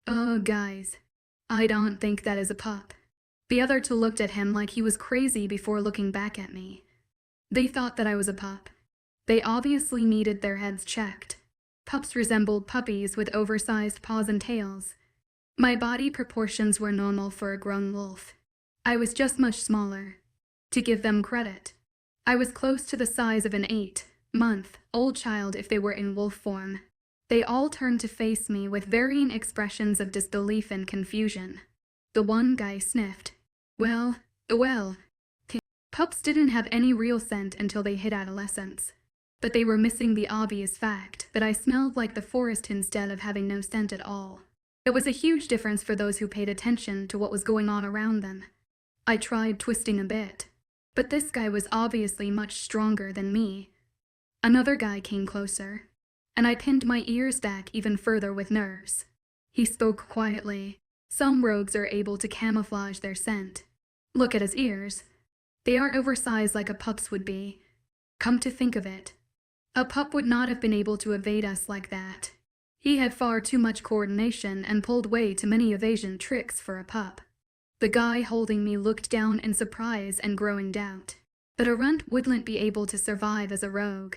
Guys, I don't think that is a pup." The other two looked at him like he was crazy before looking back at me. They thought that I was a pup. They obviously needed their heads checked. Pups resembled puppies with oversized paws and tails. My body proportions were normal for a grown wolf. I was just much smaller. To give them credit, I was close to the size of an 8-month-old child if they were in wolf form. They all turned to face me with varying expressions of disbelief and confusion. The one guy sniffed. Well, pups didn't have any real scent until they hit adolescence. But they were missing the obvious fact that I smelled like the forest instead of having no scent at all. It was a huge difference for those who paid attention to what was going on around them. I tried twisting a bit, but this guy was obviously much stronger than me. Another guy came closer, and I pinned my ears back even further with nerves. He spoke quietly. Some rogues are able to camouflage their scent. Look at his ears. They aren't oversized like a pup's would be. Come to think of it, a pup would not have been able to evade us like that. He had far too much coordination and pulled way too many evasion tricks for a pup. The guy holding me looked down in surprise and growing doubt. But a runt wouldn't be able to survive as a rogue.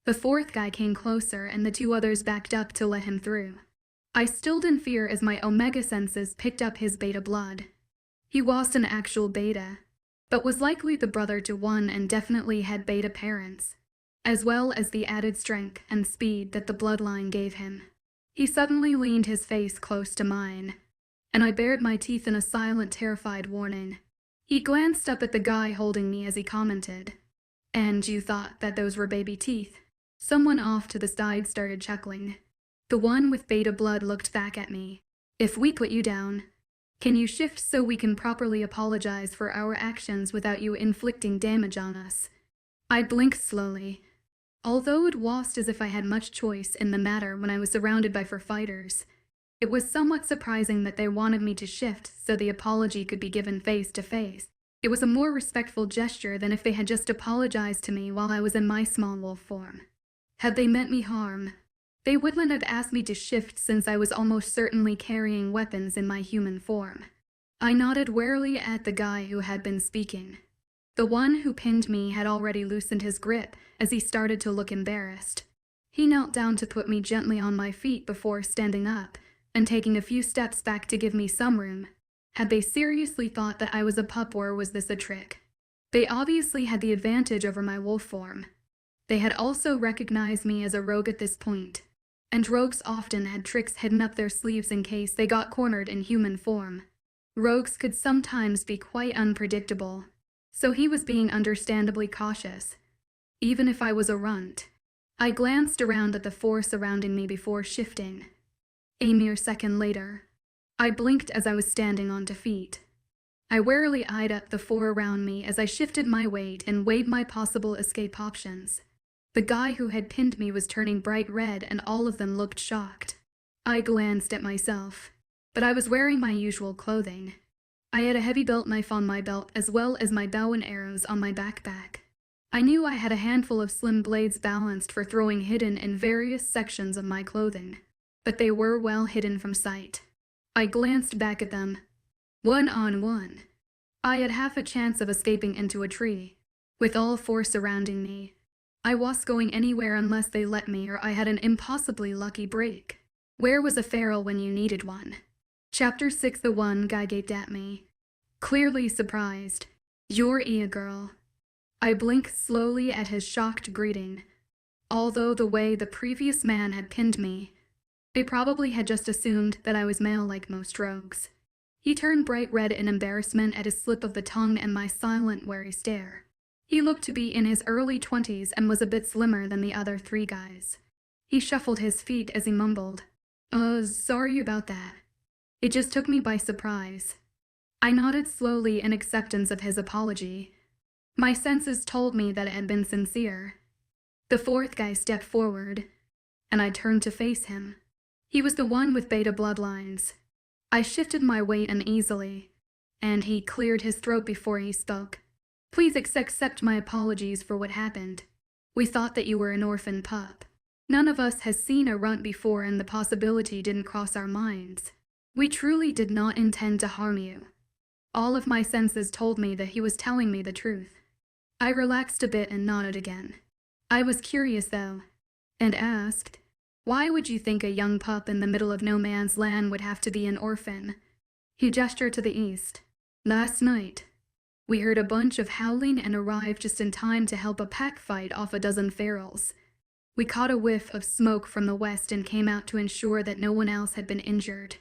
The fourth guy came closer and the 2 others backed up to let him through. I stilled in fear as my omega senses picked up his beta blood. He was an actual beta, but was likely the brother to one and definitely had beta parents, as well as the added strength and speed that the bloodline gave him. He suddenly leaned his face close to mine, and I bared my teeth in a silent, terrified warning. He glanced up at the guy holding me as he commented, "And you thought that those were baby teeth?" Someone off to the side started chuckling. The one with beta blood looked back at me. "If we put you down, can you shift so we can properly apologize for our actions without you inflicting damage on us?" I blinked slowly. Although it wasn't as if I had much choice in the matter when I was surrounded by fighters, it was somewhat surprising that they wanted me to shift so the apology could be given face to face. It was a more respectful gesture than if they had just apologized to me while I was in my small wolf form. Had they meant me harm, they wouldn't have asked me to shift since I was almost certainly carrying weapons in my human form. I nodded warily at the guy who had been speaking. The one who pinned me had already loosened his grip as he started to look embarrassed. He knelt down to put me gently on my feet before standing up and taking a few steps back to give me some room. Had they seriously thought that I was a pup, or was this a trick? They obviously had the advantage over my wolf form. They had also recognized me as a rogue at this point, and rogues often had tricks hidden up their sleeves in case they got cornered in human form. Rogues could sometimes be quite unpredictable, so he was being understandably cautious, even if I was a runt. I glanced around at the four surrounding me before shifting. A mere second later, I blinked as I was standing onto feet. I warily eyed up the four around me as I shifted my weight and weighed my possible escape options. The guy who had pinned me was turning bright red, and all of them looked shocked. I glanced at myself, but I was wearing my usual clothing. I had a heavy belt knife on my belt as well as my bow and arrows on my backpack. I knew I had a handful of slim blades balanced for throwing hidden in various sections of my clothing, but they were well hidden from sight. I glanced back at them. 1-on-1. I had half a chance of escaping into a tree, with all four surrounding me. I wasn't going anywhere unless they let me, or I had an impossibly lucky break. Where was a feral when you needed one? Chapter 6. The one guy gaped at me, clearly surprised. "You're a girl." I blinked slowly at his shocked greeting. Although the way the previous man had pinned me, they probably had just assumed that I was male like most rogues. He turned bright red in embarrassment at his slip of the tongue and my silent, wary stare. He looked to be in his early 20s and was a bit slimmer than the other three guys. He shuffled his feet as he mumbled, "Sorry about that. It just took me by surprise." I nodded slowly in acceptance of his apology. My senses told me that it had been sincere. The fourth guy stepped forward, and I turned to face him. He was the one with beta bloodlines. I shifted my weight uneasily, and he cleared his throat before he spoke. "Please accept my apologies for what happened. We thought that you were an orphan pup. None of us has seen a runt before, and the possibility didn't cross our minds. We truly did not intend to harm you." All of my senses told me that he was telling me the truth. I relaxed a bit and nodded again. I was curious, though, and asked, "Why would you think a young pup in the middle of no man's land would have to be an orphan?" He gestured to the east. "Last night, we heard a bunch of howling and arrived just in time to help a pack fight off a dozen ferals. We caught a whiff of smoke from the west and came out to ensure that no one else had been injured.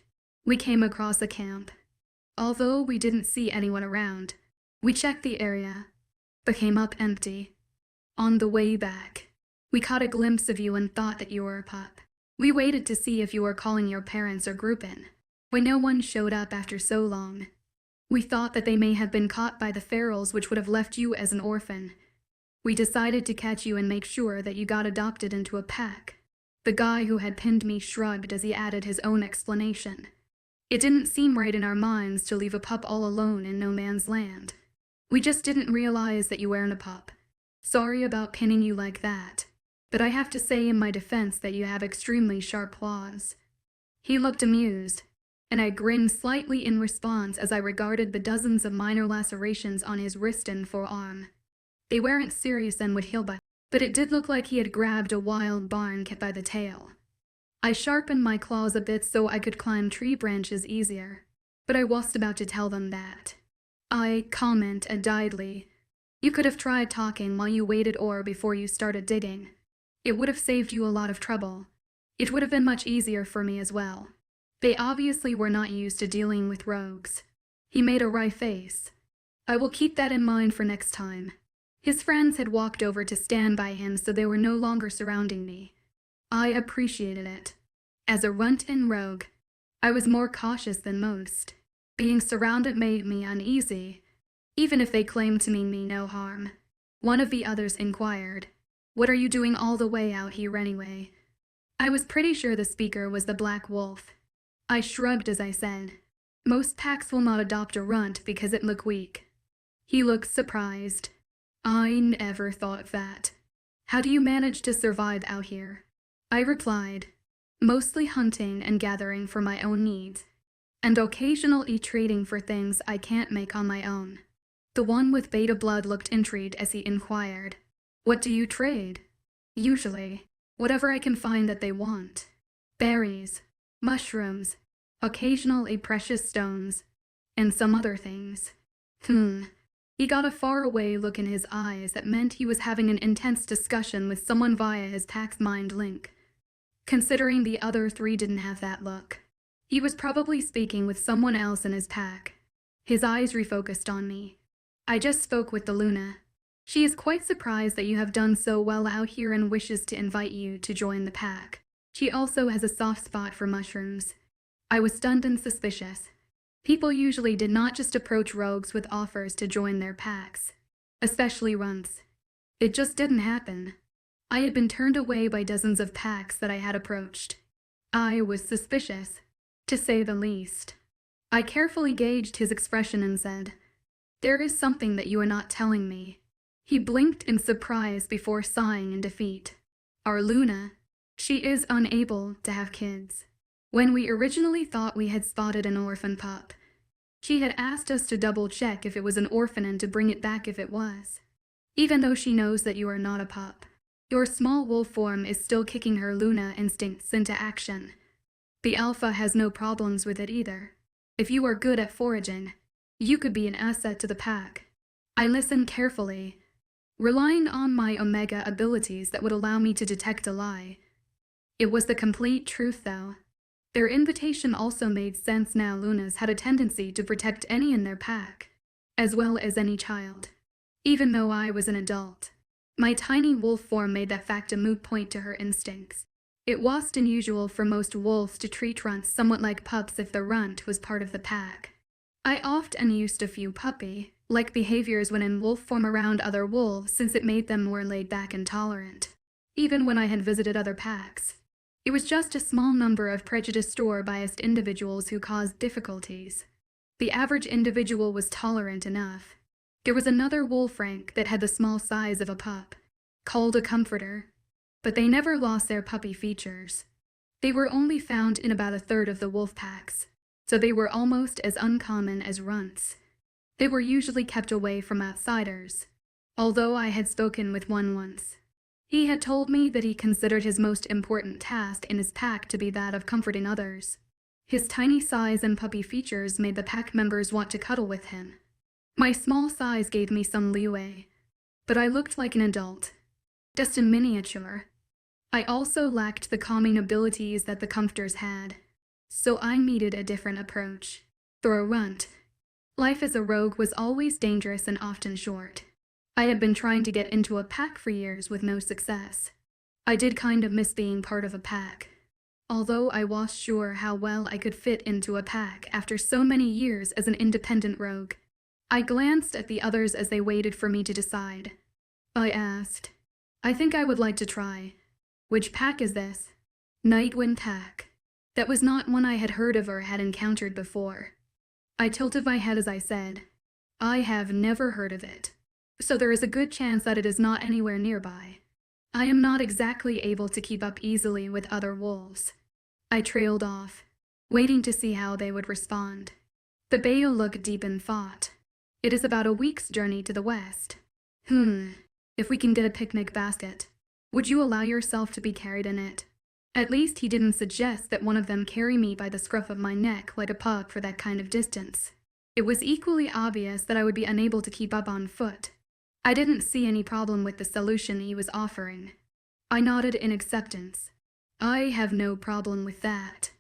We came across a camp. Although we didn't see anyone around, we checked the area, but came up empty. On the way back, we caught a glimpse of you and thought that you were a pup. We waited to see if you were calling your parents or group in. When no one showed up after so long, we thought that they may have been caught by the ferals, which would have left you as an orphan. We decided to catch you and make sure that you got adopted into a pack." The guy who had pinned me shrugged as he added his own explanation. "It didn't seem right in our minds to leave a pup all alone in no man's land. We just didn't realize that you weren't a pup. Sorry about pinning you like that, but I have to say in my defense that you have extremely sharp claws." He looked amused, and I grinned slightly in response as I regarded the dozens of minor lacerations on his wrist and forearm. They weren't serious and would heal but it did look like he had grabbed a wild barn cat by the tail. I sharpened my claws a bit so I could climb tree branches easier, but I wasn't about to tell them that. I comment adidly. You could have tried talking while you waited or before you started digging. It would have saved you a lot of trouble. It would have been much easier for me as well. They obviously were not used to dealing with rogues. He made a wry face. I will keep that in mind for next time. His friends had walked over to stand by him, so they were no longer surrounding me. I appreciated it. As a runt-in rogue, I was more cautious than most. Being surrounded made me uneasy, even if they claimed to mean me no harm. One of the others inquired, "What are you doing all the way out here anyway?" I was pretty sure the speaker was the Black Wolf. I shrugged as I said, "Most packs will not adopt a runt because it look weak." He looked surprised. "I never thought of that. How do you manage to survive out here?" I replied, "Mostly hunting and gathering for my own needs, and occasionally trading for things I can't make on my own." The one with beta blood looked intrigued as he inquired, "What do you trade?" "Usually, whatever I can find that they want. Berries, mushrooms, occasionally precious stones, and some other things." He got a faraway look in his eyes that meant he was having an intense discussion with someone via his pack's mind link. Considering the other three didn't have that look, he was probably speaking with someone else in his pack. His eyes refocused on me. "I just spoke with Luna. She is quite surprised that you have done so well out here and wishes to invite you to join the pack. She also has a soft spot for mushrooms." I was stunned and suspicious. People usually did not just approach rogues with offers to join their packs, especially runts. It just didn't happen. I had been turned away by dozens of packs that I had approached. I was suspicious, to say the least. I carefully gauged his expression and said, "There is something that you are not telling me." He blinked in surprise before sighing in defeat. "Our Luna, she is unable to have kids. When we originally thought we had spotted an orphan pup, she had asked us to double-check if it was an orphan and to bring it back if it was. Even though she knows that you are not a pup, your small wolf form is still kicking her Luna instincts into action. The alpha has no problems with it either. If you are good at foraging, you could be an asset to the pack." I listened carefully, relying on my Omega abilities that would allow me to detect a lie. It was the complete truth, though. Their invitation also made sense now. Lunas had a tendency to protect any in their pack, as well as any child. Even though I was an adult, my tiny wolf form made that fact a moot point to her instincts. It wasn't unusual for most wolves to treat runts somewhat like pups if the runt was part of the pack. I often used a few puppy-like behaviors when in wolf form around other wolves, since it made them more laid back and tolerant, even when I had visited other packs. It was just a small number of prejudiced or biased individuals who caused difficulties. The average individual was tolerant enough. There was another wolf rank that had the small size of a pup, called a comforter, but they never lost their puppy features. They were only found in about a third of the wolf packs, so they were almost as uncommon as runts. They were usually kept away from outsiders, although I had spoken with one once. He had told me that he considered his most important task in his pack to be that of comforting others. His tiny size and puppy features made the pack members want to cuddle with him. My small size gave me some leeway, but I looked like an adult, just in miniature. I also lacked the calming abilities that the comforters had, so I needed a different approach. For a runt, life as a rogue was always dangerous and often short. I had been trying to get into a pack for years with no success. I did kind of miss being part of a pack, although I was sure how well I could fit into a pack after so many years as an independent rogue. I glanced at the others as they waited for me to decide. I asked, "I think I would like to try. Which pack is this?" "Nightwind pack." That was not one I had heard of or had encountered before. I tilted my head as I said, "I have never heard of it, so there is a good chance that it is not anywhere nearby. I am not exactly able to keep up easily with other wolves." I trailed off, waiting to see how they would respond. The Bayo looked deep in thought. "It is about a week's journey to the west." If we can get a picnic basket, would you allow yourself to be carried in it?" At least he didn't suggest that one of them carry me by the scruff of my neck like a pug for that kind of distance. It was equally obvious that I would be unable to keep up on foot. I didn't see any problem with the solution he was offering. I nodded in acceptance. I have no problem with that.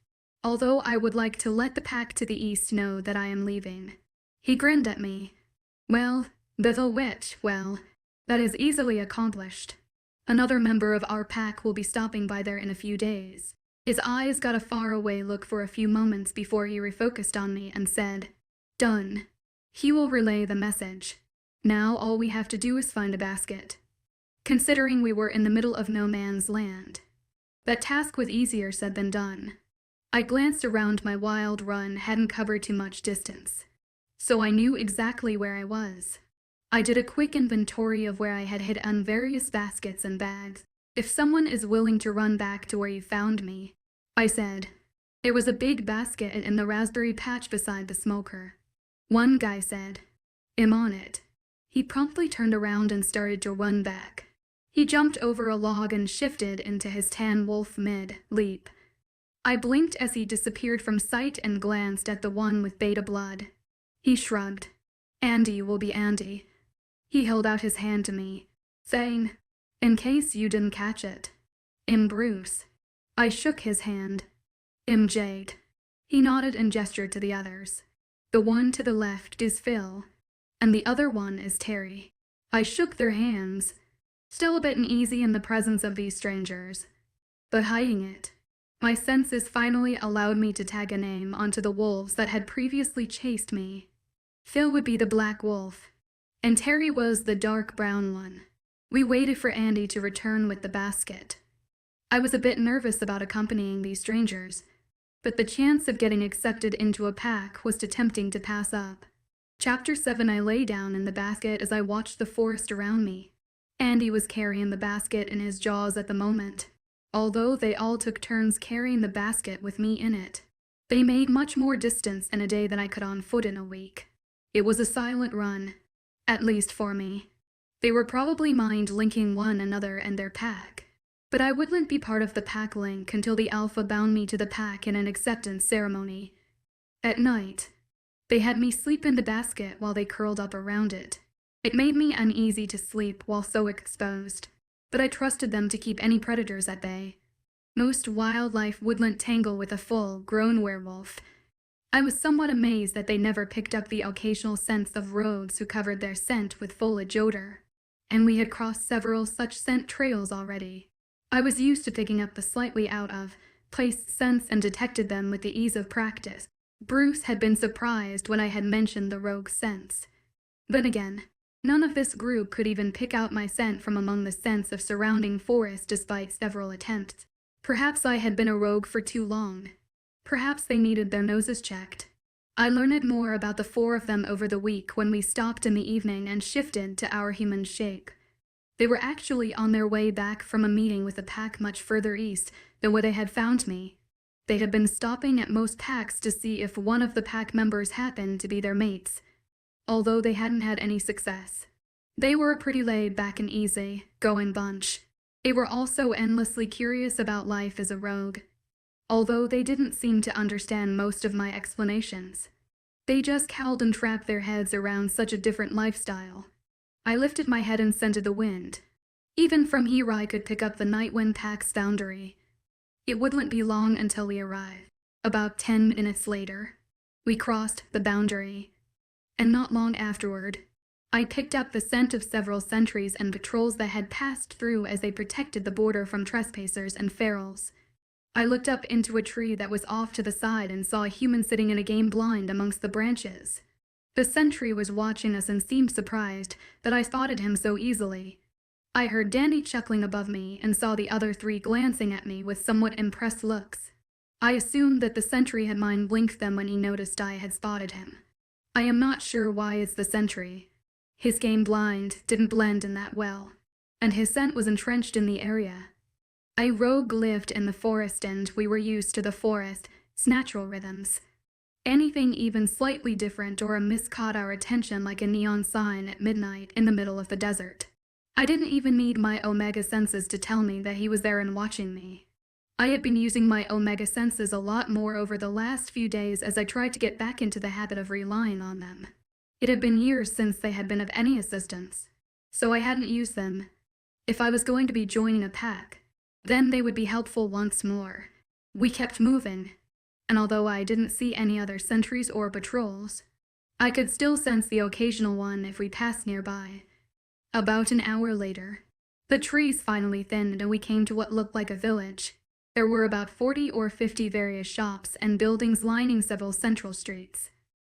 Although I would like to let the pack to the east know that I am leaving. He grinned at me. Well, little witch, well, that is easily accomplished. Another member of our pack will be stopping by there in a few days. His eyes got a faraway look for a few moments before he refocused on me and said, "Done. He will relay the message. Now all we have to do is find a basket." Considering we were in the middle of no man's land, that task was easier said than done. I glanced around. My wild run hadn't covered too much distance, so I knew exactly where I was. I did a quick inventory of where I had hidden various baskets and bags. "If someone is willing to run back to where you found me," I said. There was a big basket in the raspberry patch beside the smoker. One guy said, "I'm on it." He promptly turned around and started to run back. He jumped over a log and shifted into his tan wolf mid-leap. I blinked as he disappeared from sight and glanced at the one with beta blood. He shrugged. "Andy will be Andy." He held out his hand to me, saying, "In case you didn't catch it, I'm Bruce." I shook his hand. "I'm Jade." He nodded and gestured to the others. "The one to the left is Phil, and the other one is Terry." I shook their hands, still a bit uneasy in the presence of these strangers, but hiding it. My senses finally allowed me to tag a name onto the wolves that had previously chased me. Phil would be the black wolf, and Terry was the dark brown one. We waited for Andy to return with the basket. I was a bit nervous about accompanying these strangers, but the chance of getting accepted into a pack was too tempting to pass up. Chapter 7. I lay down in the basket as I watched the forest around me. Andy was carrying the basket in his jaws at the moment, although they all took turns carrying the basket with me in it. They made much more distance in a day than I could on foot in a week. It was a silent run, at least for me. They were probably mind-linking one another and their pack, but I wouldn't be part of the pack link until the alpha bound me to the pack in an acceptance ceremony. At night, they had me sleep in the basket while they curled up around it. It made me uneasy to sleep while so exposed, but I trusted them to keep any predators at bay. Most wildlife wouldn't tangle with a full-grown werewolf. I was somewhat amazed that they never picked up the occasional scents of rogues who covered their scent with foliage odor, and we had crossed several such scent trails already. I was used to picking up the slightly out-of-place scents and detected them with the ease of practice. Bruce had been surprised when I had mentioned the rogue scents. Then again, none of this group could even pick out my scent from among the scents of surrounding forest despite several attempts. Perhaps I had been a rogue for too long. Perhaps they needed their noses checked. I learned more about the four of them over the week when we stopped in the evening and shifted to our human shape. They were actually on their way back from a meeting with a pack much further east than where they had found me. They had been stopping at most packs to see if one of the pack members happened to be their mates, although they hadn't had any success. They were a pretty laid-back and easy-going bunch. They were also endlessly curious about life as a rogue, although they didn't seem to understand most of my explanations. They just cowled and wrapped their heads around such a different lifestyle. I lifted my head and scented the wind. Even from here I could pick up the night wind pack's boundary. It wouldn't be long until we arrived. About 10 minutes later, we crossed the boundary, and not long afterward, I picked up the scent of several sentries and patrols that had passed through as they protected the border from trespassers and ferals. I looked up into a tree that was off to the side and saw a human sitting in a game blind amongst the branches. The sentry was watching us and seemed surprised that I spotted him so easily. I heard Danny chuckling above me and saw the other three glancing at me with somewhat impressed looks. I assumed that the sentry had mind-blinked them when he noticed I had spotted him. I am not sure why it's the sentry. His game blind didn't blend in that well, and his scent was entrenched in the area. I rogue lived in the forest and we were used to the forest's natural rhythms. Anything even slightly different or amiss caught our attention like a neon sign at midnight in the middle of the desert. I didn't even need my omega senses to tell me that he was there and watching me. I had been using my omega senses a lot more over the last few days as I tried to get back into the habit of relying on them. It had been years since they had been of any assistance, so I hadn't used them. If I was going to be joining a pack, then they would be helpful once more. We kept moving, and although I didn't see any other sentries or patrols, I could still sense the occasional one if we passed nearby. About an hour later, the trees finally thinned and we came to what looked like a village. There were about 40 or 50 various shops and buildings lining several central streets.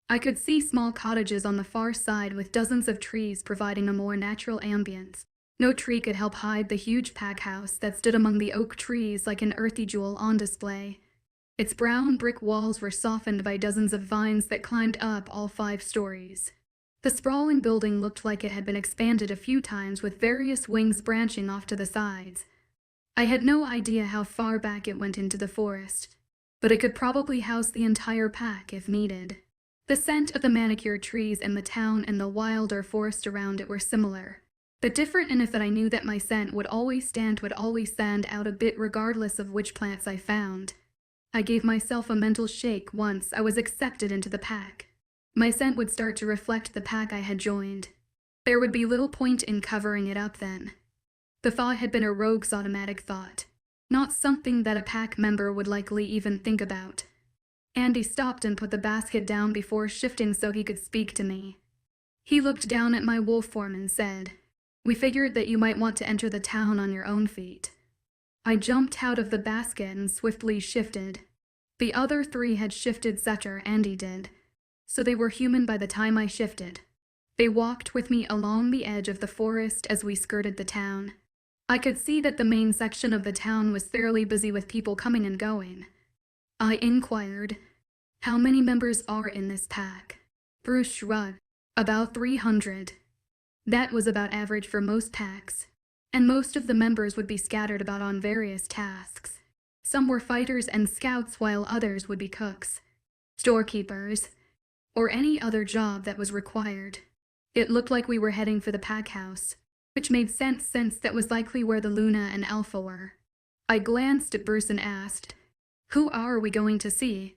I could see small cottages on the far side with dozens of trees providing a more natural ambience. No tree could help hide the huge pack house that stood among the oak trees like an earthy jewel on display. Its brown brick walls were softened by dozens of vines that climbed up all 5 stories. The sprawling building looked like it had been expanded a few times with various wings branching off to the sides. I had no idea how far back it went into the forest, but it could probably house the entire pack if needed. The scent of the manicured trees in the town and the wilder forest around it were similar, but different enough that I knew that my scent would always stand out a bit regardless of which plants I found. I gave myself a mental shake once I was accepted into the pack. My scent would start to reflect the pack I had joined. There would be little point in covering it up then. The thought had been a rogue's automatic thought, not something that a pack member would likely even think about. Andy stopped and put the basket down before shifting so he could speak to me. He looked down at my wolf form and said, "We figured that you might want to enter the town on your own feet." I jumped out of the basket and swiftly shifted. The other 3 had shifted sucher Andy did, so they were human by the time I shifted. They walked with me along the edge of the forest as we skirted the town. I could see that the main section of the town was fairly busy with people coming and going. I inquired, "How many members are in this pack?" Bruce shrugged. "About 300. That was about average for most packs, and most of the members would be scattered about on various tasks. Some were fighters and scouts while others would be cooks, storekeepers, or any other job that was required. It looked like we were heading for the pack house, which made sense since that was likely where the Luna and Alpha were. I glanced at Bruce and asked, "Who are we going to see?"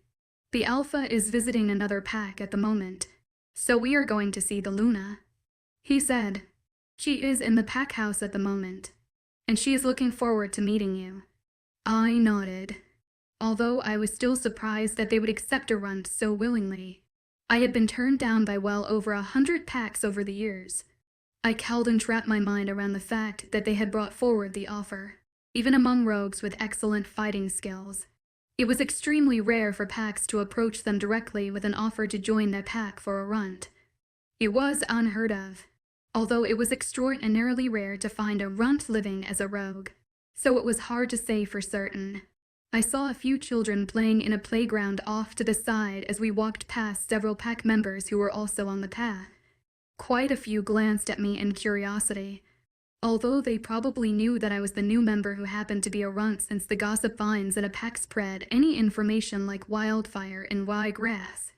"The Alpha is visiting another pack at the moment, so we are going to see the Luna," he said. "She is in the pack house at the moment, and she is looking forward to meeting you." I nodded, although I was still surprised that they would accept a runt so willingly. I had been turned down by well over 100 packs over the years. I cowed and trapped my mind around the fact that they had brought forward the offer, even among rogues with excellent fighting skills. It was extremely rare for packs to approach them directly with an offer to join their pack for a runt. It was unheard of, although it was extraordinarily rare to find a runt living as a rogue, so it was hard to say for certain. I saw a few children playing in a playground off to the side as we walked past several pack members who were also on the path. Quite a few glanced at me in curiosity, although they probably knew that I was the new member who happened to be a runt since the gossip vines in a pack spread any information like wildfire in ryegrass.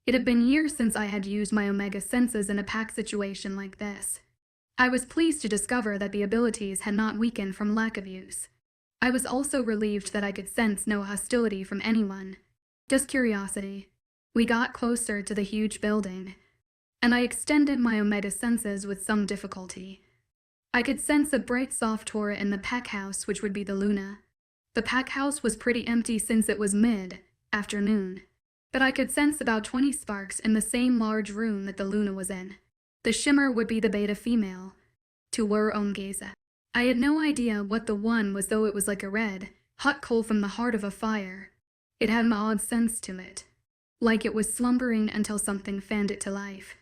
It had been years since I had used my omega senses in a pack situation like this. I was pleased to discover that the abilities had not weakened from lack of use. I was also relieved that I could sense no hostility from anyone, just curiosity. We got closer to the huge building, and I extended my omega senses with some difficulty. I could sense a bright soft aura in the pack house, which would be the Luna. The pack house was pretty empty since it was mid-afternoon, but I could sense about 20 sparks in the same large room that the Luna was in. The shimmer would be the beta female, to Werewolves. I had no idea what the one was, though it was like a red, hot coal from the heart of a fire. It had an odd sense to it, like it was slumbering until something fanned it to life.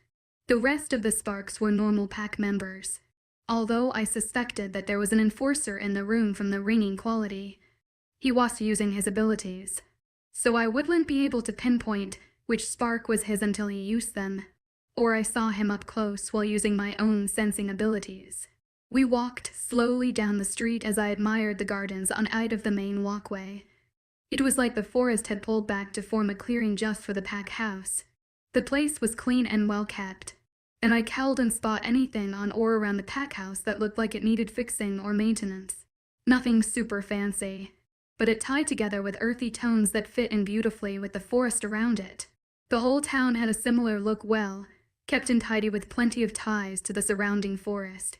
The rest of the sparks were normal pack members, although I suspected that there was an enforcer in the room from the ringing quality. He was using his abilities, so I wouldn't be able to pinpoint which spark was his until he used them, or I saw him up close while using my own sensing abilities. We walked slowly down the street as I admired the gardens on either of the main walkway. It was like the forest had pulled back to form a clearing just for the pack house. The place was clean and well kept, and I cowed and spot anything on or around the pack house that looked like it needed fixing or maintenance. Nothing super fancy, but it tied together with earthy tones that fit in beautifully with the forest around it. The whole town had a similar look, well kept and tidy, with plenty of ties to the surrounding forest.